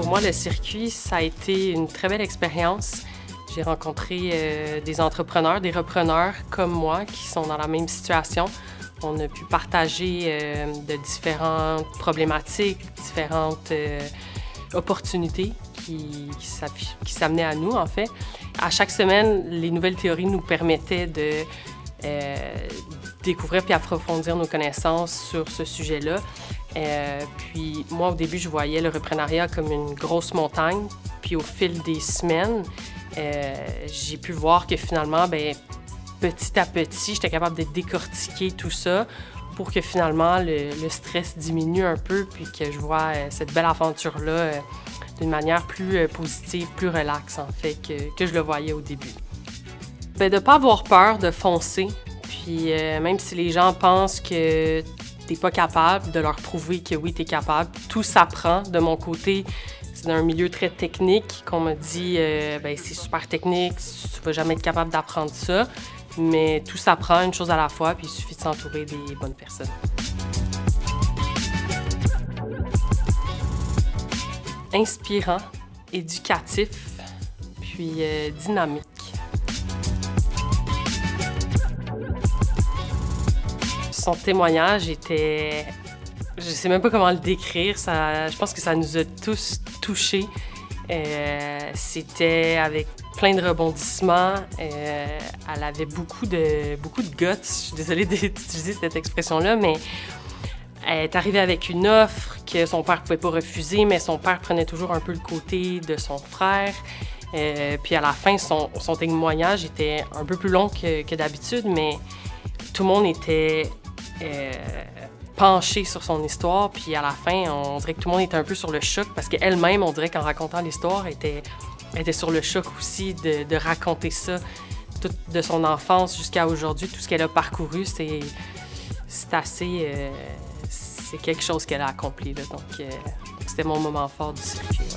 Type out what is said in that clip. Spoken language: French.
moi, le circuit, ça a été une très belle expérience. J'ai rencontré des entrepreneurs, des repreneurs comme moi qui sont dans la même situation. On a pu partager de différentes problématiques, différentes opportunités qui s'amenaient à nous, en fait. À chaque semaine, les nouvelles théories nous permettaient de découvrir puis approfondir nos connaissances sur ce sujet-là. Puis moi, au début, je voyais le reprenariat comme une grosse montagne. Puis au fil des semaines, j'ai pu voir que finalement, petit à petit, j'étais capable de décortiquer tout ça pour que finalement le stress diminue un peu puis que je vois cette belle aventure-là d'une manière plus positive, plus relaxe en fait que je le voyais au début. De ne pas avoir peur de foncer, puis même si les gens pensent que t'es pas capable, de leur prouver que oui, t'es capable. Tout s'apprend. De mon côté, c'est dans un milieu très technique qu'on m'a dit c'est super technique, tu vas jamais être capable d'apprendre ça. Mais tout s'apprend une chose à la fois, puis il suffit de s'entourer des bonnes personnes. Inspirant, éducatif, puis dynamique. Son témoignage était... Je sais même pas comment le décrire. Je pense que ça nous a tous touchés. C'était avec plein de rebondissements. Elle avait beaucoup de guts. Je suis désolée d'utiliser cette expression-là, mais elle est arrivée avec une offre que son père pouvait pas refuser, mais son père prenait toujours un peu le côté de son frère. Puis à la fin, son témoignage était un peu plus long que d'habitude, mais tout le monde était penché sur son histoire. Puis à la fin, on dirait que tout le monde était un peu sur le choc parce qu'elle-même, on dirait qu'en racontant l'histoire, elle était sur le choc aussi de raconter ça, tout de son enfance jusqu'à aujourd'hui, tout ce qu'elle a parcouru, c'est assez... c'est quelque chose qu'elle a accompli, là. Donc, c'était mon moment fort du circuit.